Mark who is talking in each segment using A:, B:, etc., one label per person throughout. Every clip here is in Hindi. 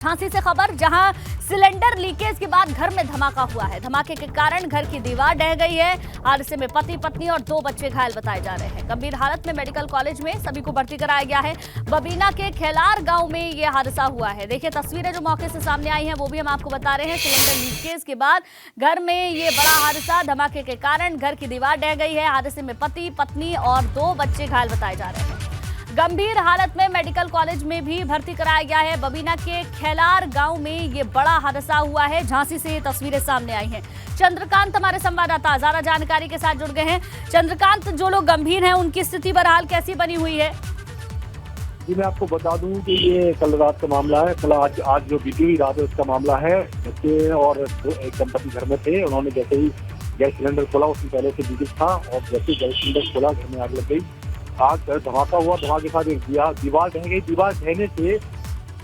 A: झांसी से खबर, जहां सिलेंडर लीकेज के बाद घर में धमाका हुआ है। धमाके के कारण घर की दीवार ढह गई है। हादसे में पति पत्नी और 2 बच्चे घायल बताए जा रहे हैं। गंभीर हालत में मेडिकल कॉलेज में सभी को भर्ती कराया गया है। बबीना के खेलार गांव में यह हादसा हुआ है। देखिए तस्वीरें जो मौके से सामने आई हैं वो भी हम आपको बता रहे हैं। सिलेंडर लीकेज के बाद घर में ये बड़ा हादसा, धमाके के कारण घर की दीवार ढह गई है। हादसे में पति पत्नी और 2 बच्चे घायल बताए जा रहे हैं। गंभीर हालत में मेडिकल कॉलेज में भी भर्ती कराया गया है। बबीना के खेलार गांव में ये बड़ा हादसा हुआ है। झांसी से ये तस्वीरें सामने आई हैं। चंद्रकांत हमारे संवाददाता ज्यादा जानकारी के साथ जुड़ गए हैं। चंद्रकांत, जो लोग गंभीर हैं उनकी स्थिति बहरहाल कैसी बनी हुई है?
B: जी, मैं आपको बता दूं कि ये कल रात का मामला है। कल आज जो बीती हुई रात है उसका मामला है। बच्चे और एक दंपति घर में थे। उन्होंने जैसे ही गैस सिलेंडर खोला, उसमें पहले से लीकेज था और जैसे गैस सिलेंडर खोला घर में आग लग गई। आग धमाका हुआ, धमाके के साथ एक दीवार ढह गई। दीवार ढहने से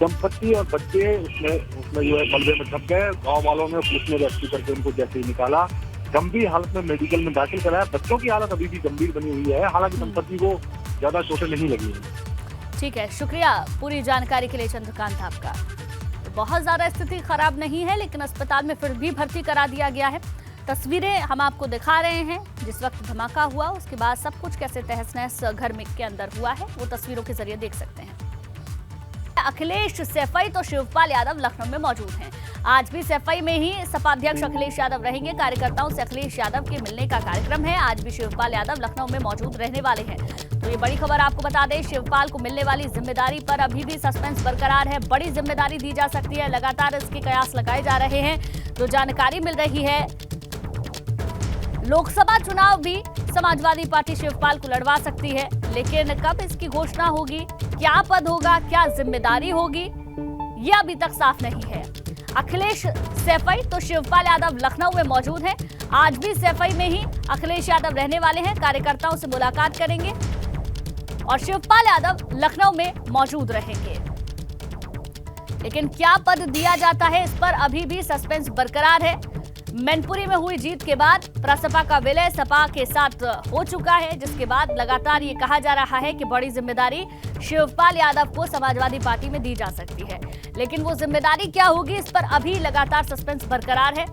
B: दंपति और बच्चे उसमें जो है मलबे में दब गए। गाँव वालों ने पुलिस ने रेस्क्यू करके उनको जैसे ही निकाला, गंभीर हालत में मेडिकल में दाखिल कराया। बच्चों की हालत अभी भी गंभीर बनी हुई है। हालांकि दंपति को ज्यादा चोटें नहीं लगी हैं।
A: ठीक है, शुक्रिया पूरी जानकारी के लिए चंद्रकांत आपका। बहुत ज्यादा स्थिति खराब नहीं है, लेकिन अस्पताल में फिर भी भर्ती करा दिया गया है। तस्वीरें हम आपको दिखा रहे हैं। जिस वक्त धमाका हुआ उसके बाद सब कुछ कैसे तहस नहस घर में के अंदर हुआ है वो तस्वीरों के जरिए देख सकते हैं। अखिलेश सैफई तो शिवपाल यादव लखनऊ में मौजूद हैं। आज भी सैफई में ही सपा अध्यक्ष अखिलेश यादव रहेंगे। कार्यकर्ताओं से अखिलेश यादव के मिलने का कार्यक्रम है। आज भी शिवपाल यादव लखनऊ में मौजूद रहने वाले हैं। तो ये बड़ी खबर आपको बता दें, शिवपाल को मिलने वाली जिम्मेदारी पर अभी भी सस्पेंस बरकरार है। बड़ी जिम्मेदारी दी जा सकती है, लगातार इसके कयास लगाए जा रहे हैं। जो जानकारी मिल रही है, लोकसभा चुनाव भी समाजवादी पार्टी शिवपाल को लड़वा सकती है, लेकिन कब इसकी घोषणा होगी, क्या पद होगा, क्या जिम्मेदारी होगी, यह अभी तक साफ नहीं है। अखिलेश सैफई तो शिवपाल यादव लखनऊ में मौजूद हैं। आज भी सैफई में ही अखिलेश यादव रहने वाले हैं। कार्यकर्ताओं से मुलाकात करेंगे और शिवपाल यादव लखनऊ में मौजूद रहेंगे। लेकिन क्या पद दिया जाता है, इस पर अभी भी सस्पेंस बरकरार है। मैनपुरी में हुई जीत के बाद प्रसपा का विलय सपा के साथ हो चुका है, जिसके बाद लगातार ये कहा जा रहा है कि बड़ी जिम्मेदारी शिवपाल यादव को समाजवादी पार्टी में दी जा सकती है। लेकिन वो जिम्मेदारी क्या होगी, इस पर अभी लगातार सस्पेंस बरकरार है।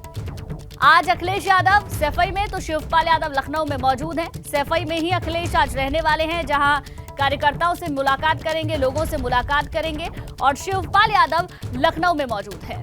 A: आज अखिलेश यादव सैफई में तो शिवपाल यादव लखनऊ में मौजूद हैं। सैफई में ही अखिलेश आज रहने वाले हैं, जहां कार्यकर्ताओं से मुलाकात करेंगे, लोगों से मुलाकात करेंगे और शिवपाल यादव लखनऊ में मौजूद है।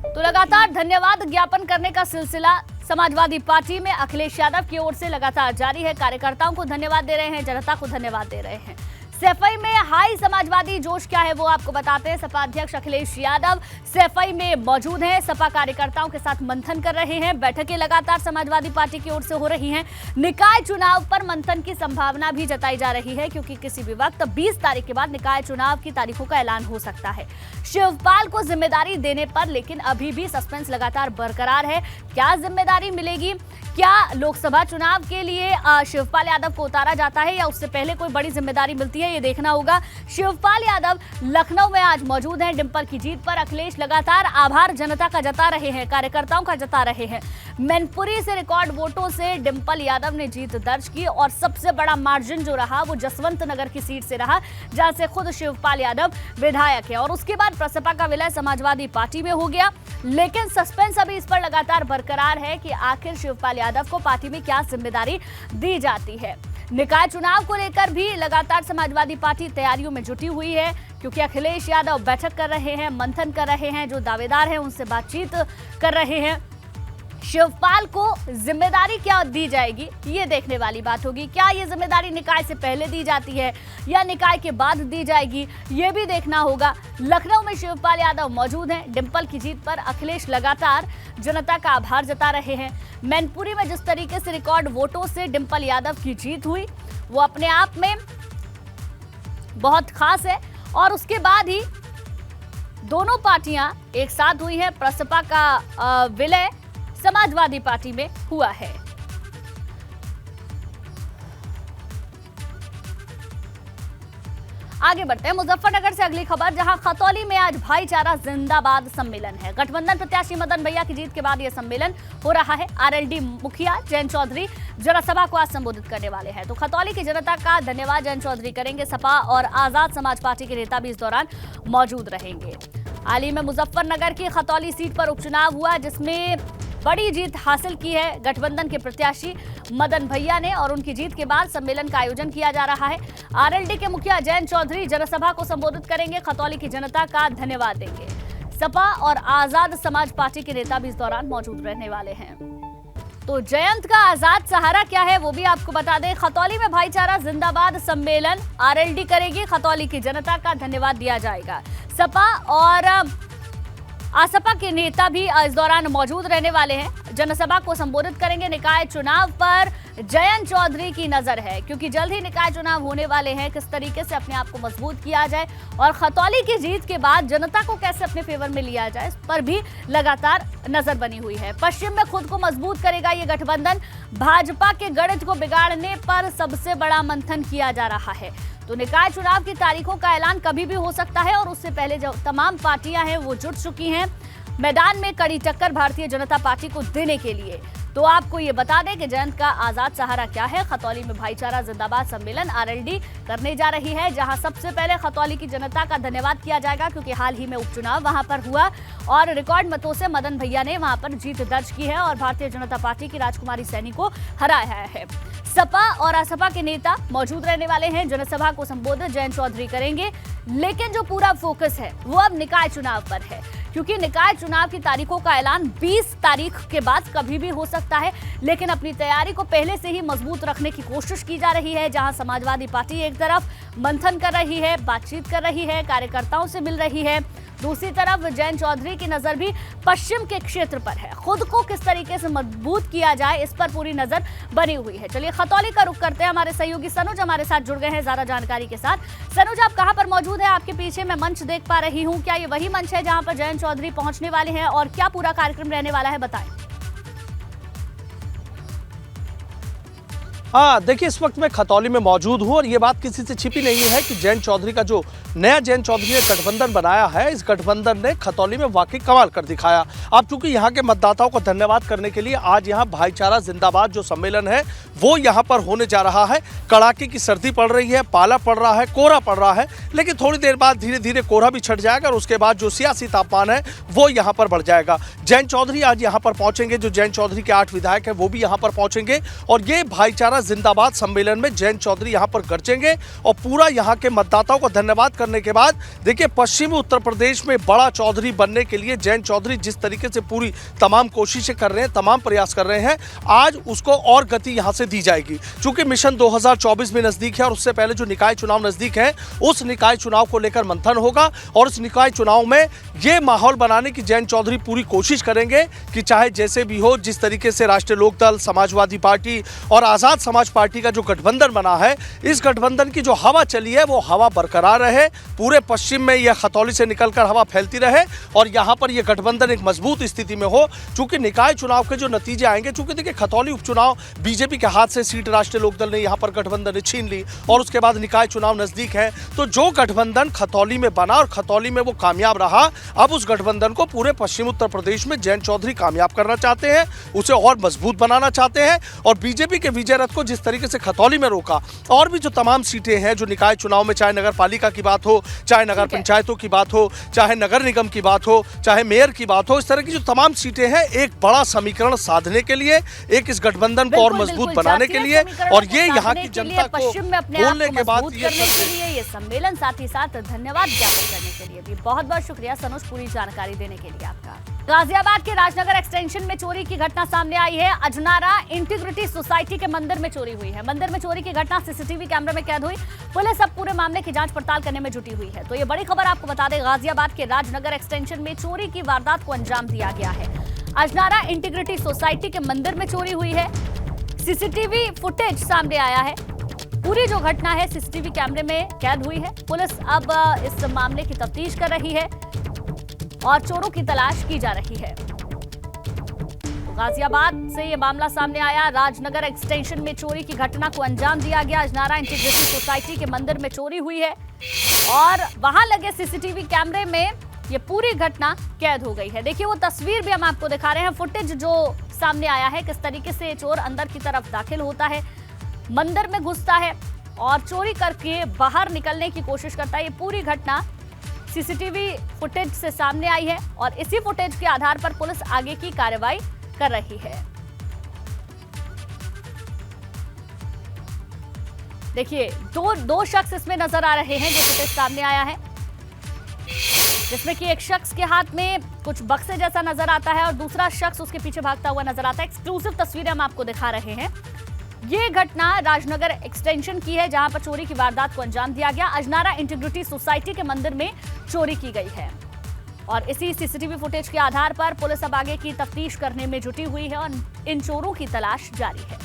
A: तो लगातार धन्यवाद ज्ञापन करने का सिलसिला समाजवादी पार्टी में अखिलेश यादव की ओर से लगातार जारी है। कार्यकर्ताओं को धन्यवाद दे रहे हैं, जनता को धन्यवाद दे रहे हैं। सैफई में हाई समाजवादी जोश क्या है वो आपको बताते हैं। सपा अध्यक्ष अखिलेश यादव सैफई में मौजूद हैं। सपा कार्यकर्ताओं के साथ मंथन कर रहे हैं। बैठकें लगातार समाजवादी पार्टी की ओर से हो रही हैं। निकाय चुनाव पर मंथन की संभावना भी जताई जा रही है, क्योंकि किसी भी वक्त 20 तारीख के बाद निकाय चुनाव की तारीखों का ऐलान हो सकता है। शिवपाल को जिम्मेदारी देने पर लेकिन अभी भी सस्पेंस लगातार बरकरार है। क्या जिम्मेदारी मिलेगी, क्या लोकसभा चुनाव के लिए शिवपाल यादव को उतारा जाता है या उससे पहले कोई बड़ी जिम्मेदारी मिलती है, ये देखना होगा। शिवपाल यादव लखनऊ में आज मौजूद हैं। डिंपल की जीत पर अखिलेश लगातार आभार जनता का जता रहे हैं, कार्यकर्ताओं का जता रहे हैं। मैनपुरी से रिकॉर्ड वोटों से डिंपल यादव ने जीत दर्ज की और सबसे बड़ा मार्जिन जो रहा वो जसवंत नगर की सीट से रहा, जहां से खुद शिवपाल यादव विधायक है। और उसके बाद प्रसपा का विलय समाजवादी पार्टी में हो गया। लेकिन सस्पेंस अभी इस पर लगातार बरकरार है कि आखिर शिवपाल यादव को पार्टी में क्या जिम्मेदारी दी जाती है। निकाय चुनाव को लेकर भी लगातार समाजवादी पार्टी तैयारियों में जुटी हुई है, क्योंकि अखिलेश यादव बैठक कर रहे हैं, मंथन कर रहे हैं, जो दावेदार हैं उनसे बातचीत कर रहे हैं। शिवपाल को जिम्मेदारी क्या दी जाएगी, ये देखने वाली बात होगी। क्या ये जिम्मेदारी निकाय से पहले दी जाती है या निकाय के बाद दी जाएगी, ये भी देखना होगा। लखनऊ में शिवपाल यादव मौजूद हैं। डिंपल की जीत पर अखिलेश लगातार जनता का आभार जता रहे हैं। मैनपुरी में जिस तरीके से रिकॉर्ड वोटों से डिंपल यादव की जीत हुई वो अपने आप में बहुत खास है। और उसके बाद ही दोनों पार्टियां एक साथ हुई हैं। प्रसपा का विलय समाजवादी पार्टी में हुआ है। आगे बढ़ते हैं मुजफ्फरनगर से अगली खबर, जहां खतौली में आज भाईचारा जिंदाबाद सम्मेलन है। गठबंधन प्रत्याशी मदन भैया की जीत के बाद यह सम्मेलन हो रहा है। आरएलडी मुखिया जयंत चौधरी जनसभा को आज संबोधित करने वाले हैं। तो खतौली की जनता का धन्यवाद जयंत चौधरी करेंगे। सपा और आजाद समाज पार्टी के नेता भी इस दौरान मौजूद रहेंगे। हाल ही में मुजफ्फरनगर की खतौली सीट पर उपचुनाव हुआ, जिसमें बड़ी जीत हासिल की है गठबंधन के प्रत्याशी मदन भैया ने, और उनकी जीत के बाद सम्मेलन का आयोजन किया जा रहा है। आरएलडी के मुखिया जयंत चौधरी जनसभा को संबोधित करेंगे, खतौली की जनता का धन्यवाद देंगे। सपा और आजाद समाज पार्टी के नेता भी इस दौरान मौजूद रहने वाले हैं। तो जयंत का आजाद सहारा क्या है वो भी आपको बता दें। खतौली में भाईचारा जिंदाबाद सम्मेलन आरएलडी करेगी, खतौली की जनता का धन्यवाद दिया जाएगा। सपा और आसपा के नेता भी इस दौरान मौजूद रहने वाले हैं, जनसभा को संबोधित करेंगे। निकाय चुनाव पर जयंत चौधरी की नजर है, क्योंकि जल्द ही निकाय चुनाव होने वाले हैं। किस तरीके से अपने आप को मजबूत किया जाए और खतौली की जीत के बाद जनता को कैसे अपने फेवर में लिया जाए, इस पर भी लगातार नजर बनी हुई है। पश्चिम में खुद को मजबूत करेगा ये गठबंधन। भाजपा के गणित को बिगाड़ने पर सबसे बड़ा मंथन किया जा रहा है। तो निकाय चुनाव की तारीखों का ऐलान कभी भी हो सकता है, और उससे पहले जो तमाम पार्टियां हैं वो जुट चुकी हैं मैदान में कड़ी टक्कर भारतीय जनता पार्टी को देने के लिए। तो आपको ये बता दें कि जयंत का आजाद सहारा क्या है। खतौली में भाईचारा जिंदाबाद सम्मेलन आरएलडी करने जा रही है, जहां सबसे पहले खतौली की जनता का धन्यवाद किया जाएगा, क्योंकि हाल ही में उपचुनाव वहां पर हुआ और रिकॉर्ड मतों से मदन भैया ने वहां पर जीत दर्ज की है और भारतीय जनता पार्टी की राजकुमारी सैनी को हराया है। सपा और आसपा के नेता मौजूद रहने वाले हैं। जनसभा को संबोधित जयंत चौधरी करेंगे, लेकिन जो पूरा फोकस है वो अब निकाय चुनाव पर है, क्योंकि निकाय चुनाव की तारीखों का ऐलान 20 तारीख के बाद कभी भी हो सकता है। लेकिन अपनी तैयारी को पहले से ही मजबूत रखने की कोशिश की जा रही है, जहां समाजवादी पार्टी एक तरफ मंथन कर रही है, बातचीत कर रही है, कार्यकर्ताओं से मिल रही है। दूसरी तरफ जयंत चौधरी की नजर भी पश्चिम के क्षेत्र पर है। खुद को किस तरीके से मजबूत किया जाए, इस पर पूरी नजर बनी हुई है। चलिए खतौली का रुख करते हैं। हमारे सहयोगी सनुज हमारे साथ जुड़ गए हैं ज्यादा जानकारी के साथ। सनुज, आप कहां पर मौजूद है? आपके पीछे मैं मंच देख पा रही हूं, क्या ये वही मंच है जहां पर जयंत चौधरी पहुंचने वाले हैं, और क्या पूरा कार्यक्रम रहने वाला है, बताएं।
C: हाँ, देखिए इस वक्त मैं खतौली में मौजूद हूँ और ये बात किसी से छिपी नहीं है कि जयंत चौधरी का जो नया जयंत चौधरी ने गठबंधन बनाया है, इस गठबंधन ने खतौली में वाकई कमाल कर दिखाया। अब चूंकि यहाँ के मतदाताओं को धन्यवाद करने के लिए आज यहाँ भाईचारा जिंदाबाद जो सम्मेलन है वो यहाँ पर होने जा रहा है। कड़ाके की सर्दी पड़ रही है, पाला पड़ रहा है, कोहरा पड़ रहा है, लेकिन थोड़ी देर बाद धीरे धीरे कोहरा भी छट जाएगा और उसके बाद जो सियासी तापमान है वो यहाँ पर बढ़ जाएगा। जयंत चौधरी आज यहाँ पर पहुंचेंगे, जो जयंत चौधरी के 8 विधायक है वो भी यहाँ पर पहुंचेंगे और ये भाईचारा जिंदाबाद सम्मेलन में जयंत चौधरी यहां पर गरजेंगे और पूरा यहां के मतदाताओं को धन्यवाद करने के बाद देखिए पश्चिमी उत्तर प्रदेश में बड़ा चौधरी बनने के लिए जयंत चौधरी जिस तरीके से पूरी तमाम कोशिशें कर रहे हैं, तमाम प्रयास कर रहे हैं, आज उसको और गति यहां से दी जाएगी। चूंकि मिशन 2024 में नजदीक है और उससे पहले जो निकाय चुनाव नजदीक है, उस निकाय चुनाव को लेकर मंथन होगा और उस निकाय चुनाव में यह माहौल बनाने की जयंत चौधरी पूरी कोशिश करेंगे कि चाहे जैसे भी हो, जिस तरीके से राष्ट्रीय लोकदल, समाजवादी पार्टी और आजाद समाज पार्टी का जो गठबंधन बना है, इस गठबंधन की जो हवा चली है वो हवा बरकरार रहे, पूरे पश्चिम में यह खतौली से निकलकर हवा फैलती रहे और यहां पर यह गठबंधन एक मजबूत स्थिति में हो। चूंकि निकाय चुनाव के जो नतीजे आएंगे, चूंकि देखिए खतौली उपचुनाव बीजेपी के हाथ से सीट राष्ट्रीय लोकदल ने यहां पर गठबंधन ने छीन ली और उसके बाद निकाय चुनाव नजदीक है, तो जो गठबंधन खतौली में बना और खतौली में वो कामयाब रहा, अब उस गठबंधन को पूरे पश्चिम उत्तर प्रदेश में जयंत चौधरी कामयाब करना चाहते हैं, उसे और मजबूत बनाना चाहते हैं और बीजेपी के विजय रथ को जिस तरीके से खतौली में रोका, और भी जो तमाम सीटें हैं जो निकाय चुनाव में, चाहे नगर पालिका की बात हो, चाहे नगर पंचायतों की बात हो, चाहे नगर निगम की बात हो, चाहे मेयर की बात हो, इस तरह की जो तमाम सीटें हैं, एक बड़ा समीकरण साधने के लिए, एक इस गठबंधन को और मजबूत बनाने के लिए और ये यहाँ की जनता को बोलने के बाद
A: ये सम्मेलन, साथ ही साथ धन्यवाद ज्ञापन करने के लिए भी बहुत बहुत शुक्रिया सनुज पूरी जानकारी देने के लिए आपका। गाजियाबाद के राजनगर एक्सटेंशन में चोरी की घटना सामने आई है। अजनारा इंटीग्रिटी सोसाइटी के मंदिर में चोरी हुई है। मंदिर में चोरी की घटना सीसीटीवी कैमरे में कैद हुई। पुलिस अब पूरे मामले की जांच पड़ताल करने में जुटी हुई है। तो ये बड़ी खबर आपको बता दें, गाजियाबाद के राजनगर एक्सटेंशन में चोरी की वारदात को अंजाम दिया गया है। अजनारा इंटीग्रिटी सोसाइटी के मंदिर में चोरी हुई है। सीसीटीवी फुटेज सामने आया है। पूरी जो घटना है सीसीटीवी कैमरे में कैद हुई है। पुलिस अब इस मामले की तफ्तीश कर रही है और चोरों की तलाश की जा रही है। गाजियाबाद से ये मामला सामने आया। राजनगर एक्सटेंशन में चोरी की घटना को अंजाम दिया गया। अजनारा इंटीग्रिटी सोसाइटी के मंदिर में चोरी हुई है और वहां लगे सीसीटीवी कैमरे में ये पूरी घटना कैद हो गई है। देखिए वो तस्वीर भी हम आपको दिखा रहे हैं, फुटेज जो सामने आया है, किस तरीके से चोर अंदर की तरफ दाखिल होता है, मंदिर में घुसता है और चोरी करके बाहर निकलने की कोशिश करता है। ये पूरी घटना सीसीटीवी फुटेज से सामने आई है और इसी फुटेज के आधार पर पुलिस आगे की कार्रवाई कर रही है। देखिए दो शख्स इसमें नजर आ रहे हैं जो फुटेज सामने आया है, जिसमें कि एक शख्स के हाथ में कुछ बक्से जैसा नजर आता है और दूसरा शख्स उसके पीछे भागता हुआ नजर आता है। एक्सक्लूसिव तस्वीरें हम आपको दिखा रहे हैं। ये घटना राजनगर एक्सटेंशन की है, जहां पर चोरी की वारदात को अंजाम दिया गया। अजनारा इंटीग्रिटी सोसाइटी के मंदिर में चोरी की गई है और इसी सीसीटीवी फुटेज के आधार पर पुलिस अब आगे की तफ्तीश करने में जुटी हुई है और इन चोरों की तलाश जारी है।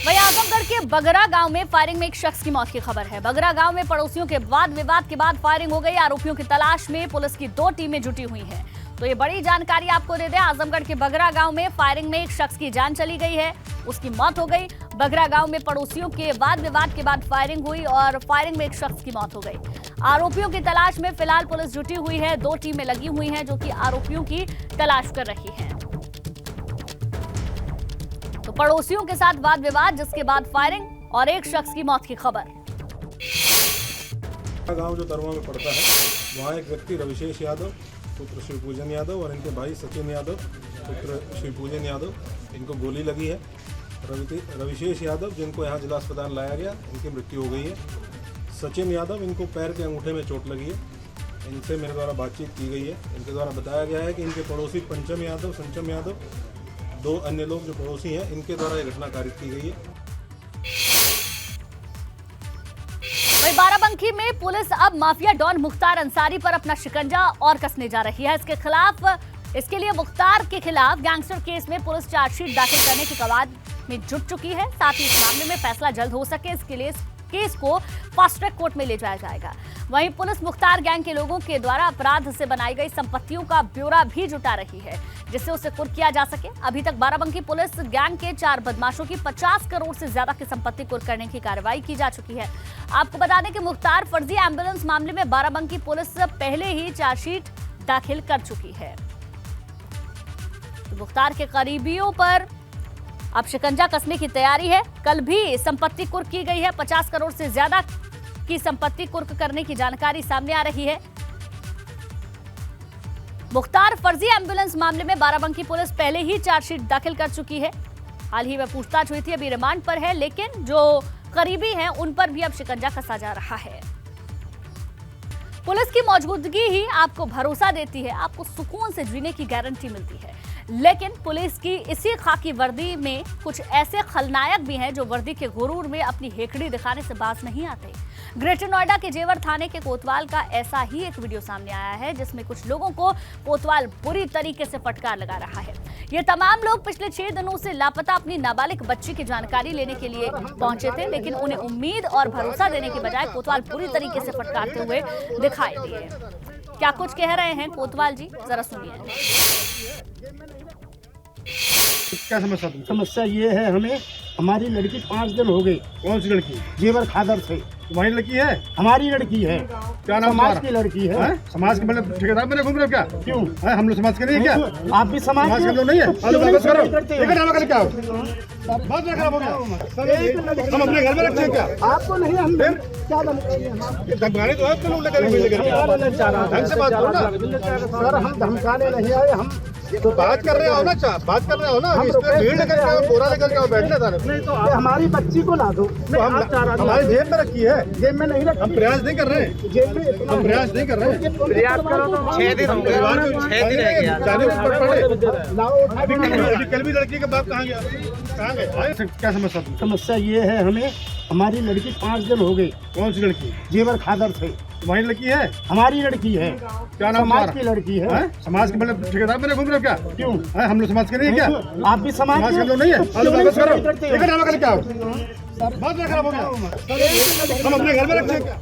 A: वहीं आजमगढ़ के बगरा गांव में फायरिंग में एक शख्स की मौत की खबर है। बगरा गांव में पड़ोसियों के वाद विवाद के बाद फायरिंग हो गई। आरोपियों की तलाश में पुलिस की 2 टीमें जुटी हुई हैं। तो ये बड़ी जानकारी आपको दे दें, आजमगढ़ के बगरा गांव में फायरिंग में एक शख्स की जान चली गई है, उसकी मौत हो गई। बगरा गांव में पड़ोसियों के वाद विवाद के बाद फायरिंग हुई और फायरिंग में एक शख्स की मौत हो गई। आरोपियों की तलाश में फिलहाल पुलिस जुटी हुई है। 2 टीमें लगी हुई हैं जो कि आरोपियों की तलाश कर रही हैं। तो पड़ोसियों के साथ वाद विवाद, जिसके बाद फायरिंग और एक शख्स की मौत की खबर।
D: गांव जो तरवा में पड़ता है, वहाँ एक व्यक्ति रविशेष यादव पुत्र शिवपूजन यादव और इनके भाई सचिन यादव पुत्र शिवपूजन यादव, इनको गोली लगी है। रविशेष यादव जिनको यहाँ जिला अस्पताल लाया गया, इनकी मृत्यु हो गई है। सचिन यादव, इनको पैर के अंगूठे में चोट लगी है। इनसे मेरे द्वारा बातचीत की गई है। इनके द्वारा बताया गया है कि इनके पड़ोसी पंचम यादव, संचम यादव, 2 अन्य लोग जो पड़ोसी हैं, इनके द्वारा ये घटना कारित की गई है।
A: वहीं बाराबंकी में पुलिस अब माफिया डॉन मुख्तार अंसारी पर अपना शिकंजा और कसने जा रही है। इसके लिए मुख्तार के खिलाफ गैंगस्टर केस में पुलिस चार्जशीट दाखिल करने की कवायद में जुट चुकी है। साथ ही इस मामले में फैसला जल्द हो सके, इसके लिए केस को फास्ट ट्रैक कोर्ट में ले जाया जाएगा। वहीं पुलिस मुख्तार गैंग के लोगों के द्वारा अपराध से बनाई गई संपत्तियों का ब्यौरा भी जुटा रही है, जिससे उसे कुर्क किया जा सके। अभी तक बाराबंकी पुलिस गैंग के 4 बदमाशों की 50 करोड़ से ज्यादा की संपत्ति कुर्क करने की कार्रवाई की जा चुकी है। आपको बता दें कि मुख्तार फर्जी एम्बुलेंस मामले में बाराबंकी पुलिस पहले ही चार्जशीट दाखिल कर चुकी है। तो मुख्तार के करीबियों पर अब शिकंजा कसने की तैयारी है। कल भी संपत्ति कुर्क की गई है। 50 करोड़ से ज्यादा की संपत्ति कुर्क करने की जानकारी सामने आ रही है। मुख्तार फर्जी एम्बुलेंस मामले में बाराबंकी पुलिस पहले ही चार्जशीट दाखिल कर चुकी है। हाल ही में पूछताछ हुई थी, अभी रिमांड पर है, लेकिन जो करीबी हैं उन पर भी अब शिकंजा कसा जा रहा है। पुलिस की मौजूदगी ही आपको भरोसा देती है, आपको सुकून से जीने की गारंटी मिलती है। लेकिन पुलिस की इसी खाकी वर्दी में कुछ ऐसे खलनायक भी हैं जो वर्दी के गुरूर में अपनी हेकड़ी दिखाने से बाज नहीं आते। ग्रेटर नोएडा के जेवर थाने के कोतवाल का ऐसा ही एक वीडियो सामने आया है, जिसमें कुछ लोगों को कोतवाल बुरी तरीके से फटकार लगा रहा है। ये तमाम लोग पिछले 6 दिनों से लापता अपनी नाबालिग बच्ची की जानकारी लेने के लिए पहुंचे थे, लेकिन उन्हें उम्मीद और भरोसा देने के बजाय कोतवाल बुरी तरीके से फटकारते हुए दिखाई दिए। क्या कुछ कह रहे हैं कोतवाल जी, जरा सुनिए।
E: क्या समस्या ये है, हमें हमारी लड़की 5 दिन हो गए।
D: कौन सी लड़की?
E: जेवर खादर से।
D: तुम्हारी लड़की है?
E: हमारी लड़की है।
D: क्या नाम?
E: समाज की लड़की है।
D: समाज के मतलब ठेकेदार बने घूम रहे हो क्या?
E: क्यों?
D: हम लोग समाज के नहीं है क्या?
E: आप भी समाज
D: के लोग नहीं है? वापस करो। क्या बात खराब हो गया? हम अपने घर में रखते हैं क्या?
E: आपको नहीं, हम क्या
D: धमकाने तो है लोग ढंग से बात करो ना
E: सर, हम धमकाने नहीं आए, हम
D: तो बात कर रहे हो ना, बात कर रहे हो ना। भीड़ लेकर के आओ, बोरा लेकर के आओ, बैठने था।
E: नहीं तो हमारी बच्ची को ला दो।
D: तो हम हमारी जेब में रखी है।
E: जेब में नहीं रखी।
D: हम प्रयास नहीं कर रहे हैं।
E: जेब में
D: हम प्रयास नहीं कर रहे हैं।
E: प्रयास करो तो
D: 6 दिन हो गए। 6 दिन रह गया। जाने पर पड़े। अभी कल भी लड़की का बाप कहाँ गया? कहाँ गए? क्या
E: समस्या ये है, हमें हमारी लड़की 5 दिन हो गए।
D: कौन सी लड़की?
E: जेवर खादर से।
D: तुम्हारी लड़की है?
E: हमारी लड़की है।
D: क्या नाम?
E: समाज की लड़की है।
D: समाज के मतलब ठेकेदार बने घूम रहे हो क्या?
E: क्यों?
D: हम लोग समाज के नहीं है क्या?
E: आप भी समाज
D: के लोग नहीं है? वापस करो। बात खराब हो गया? हम अपने घर में रखते हैं क्या?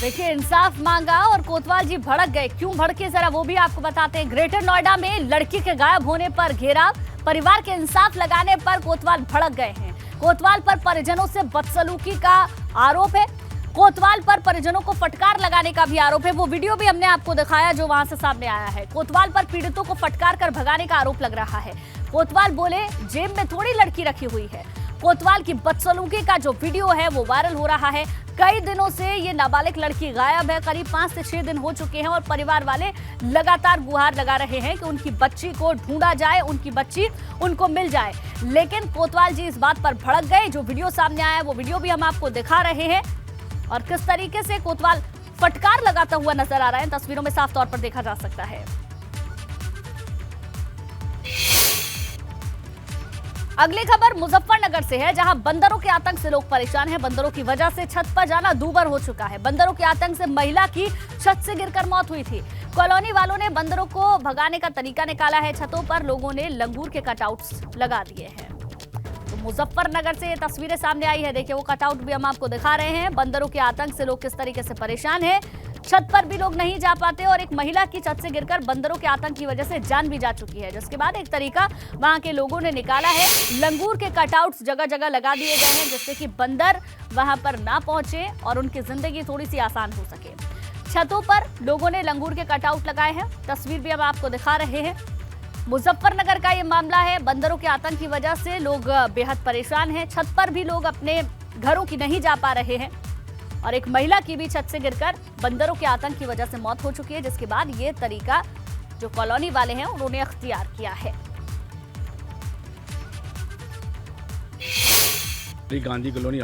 A: देखिए, इंसाफ मांगा और कोतवाल जी भड़क गए। क्यों भड़के, जरा वो भी आपको बताते हैं। ग्रेटर नोएडा में लड़की के गायब होने पर घेराव, परिवार के इंसाफ लगाने पर कोतवाल भड़क गए हैं। कोतवाल पर परिजनों से बदसलूकी का आरोप है। कोतवाल पर परिजनों को फटकार लगाने का भी आरोप है। वो वीडियो भी हमने आपको दिखाया जो वहां से सामने आया है। कोतवाल पर पीड़ितों को फटकार कर भगाने का आरोप लग रहा है। कोतवाल बोले, जेब में थोड़ी लड़की रखी हुई है। कोतवाल की बदसलूकी का जो वीडियो है वो वायरल हो रहा है। कई दिनों से ये नाबालिग लड़की गायब है। करीब 5 से 6 दिन हो चुके हैं और परिवार वाले लगातार गुहार लगा रहे हैं कि उनकी बच्ची को ढूंढा जाए, उनकी बच्ची उनको मिल जाए। लेकिन कोतवाल जी इस बात पर भड़क गए। जो वीडियो सामने आया वो वीडियो भी हम आपको दिखा रहे हैं और किस तरीके से कोतवाल फटकार लगाता हुआ नजर आ रहा है, तस्वीरों में साफ तौर पर देखा जा सकता है। अगली खबर मुजफ्फरनगर से है, जहां बंदरों के आतंक से लोग परेशान हैं। बंदरों की वजह से छत पर जाना दूभर हो चुका है। बंदरों के आतंक से महिला की छत से गिरकर मौत हुई थी। कॉलोनी वालों ने बंदरों को भगाने का तरीका निकाला है। छतों पर लोगों ने लंगूर के कटआउट्स लगा दिए हैं। तो मुजफ्फरनगर से ये तस्वीरें सामने आई है। देखिए, वो कटआउट भी हम आपको दिखा रहे हैं। बंदरों के आतंक से लोग किस तरीके से परेशान हैं। छत पर भी लोग नहीं जा पाते और एक महिला की छत से गिरकर बंदरों के आतंक की वजह से जान भी जा चुकी है। जिसके बाद एक तरीका वहां के लोगों ने निकाला है। लंगूर के कटआउट्स जगह जगह लगा दिए गए हैं जिससे कि बंदर वहां पर ना पहुंचे और उनकी जिंदगी थोड़ी सी आसान हो सके। छतों पर लोगों ने लंगूर के कटआउट लगाए हैं। तस्वीर भी हम आपको दिखा रहे हैं। मुजफ्फरनगर का ये मामला है। बंदरों के आतंक की वजह से लोग बेहद परेशान हैं। छत पर भी लोग अपने घरों की नहीं जा पा रहे हैं और एक महिला की भी छत से गिरकर बंदरों के आतंक की वजह से मौत हो चुकी है। जिसके बाद ये तरीका जो कॉलोनी वाले हैं उन्होंने अख्तियार किया है।
F: गांधी कॉलोनी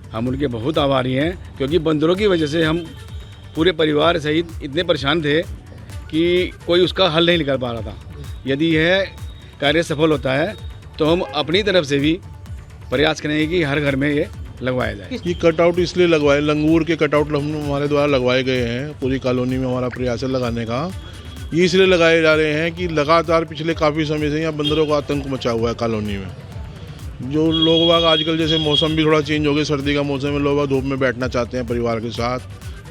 F: हम उनके बहुत आभारी हैं, क्योंकि बंदरों की वजह से हम पूरे परिवार सहित इतने परेशान थे कि कोई उसका हल नहीं निकाल पा रहा था। यदि यह कार्य सफल होता है तो हम अपनी तरफ से भी प्रयास करेंगे कि हर घर में ये लगवाया जाए।
G: ये कटआउट इसलिए लगवाए, लंगूर के कटआउट हमारे द्वारा लगवाए गए हैं। पूरी कॉलोनी में हमारा प्रयास है लगाने का। ये इसलिए लगाए जा रहे हैं कि लगातार पिछले काफ़ी समय से यहाँ बंदरों का आतंक मचा हुआ है कॉलोनी में। जो लोग बाग आजकल जैसे मौसम भी थोड़ा चेंज हो गया, सर्दी का मौसम है, लोग बाग धूप में बैठना चाहते हैं परिवार के साथ,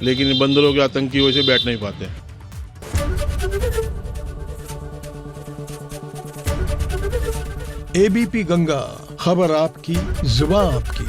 G: लेकिन बंदरों के आतंक की वजह से बैठ नहीं पाते।
H: एबीपी गंगा, खबर आपकी, जुबान आपकी।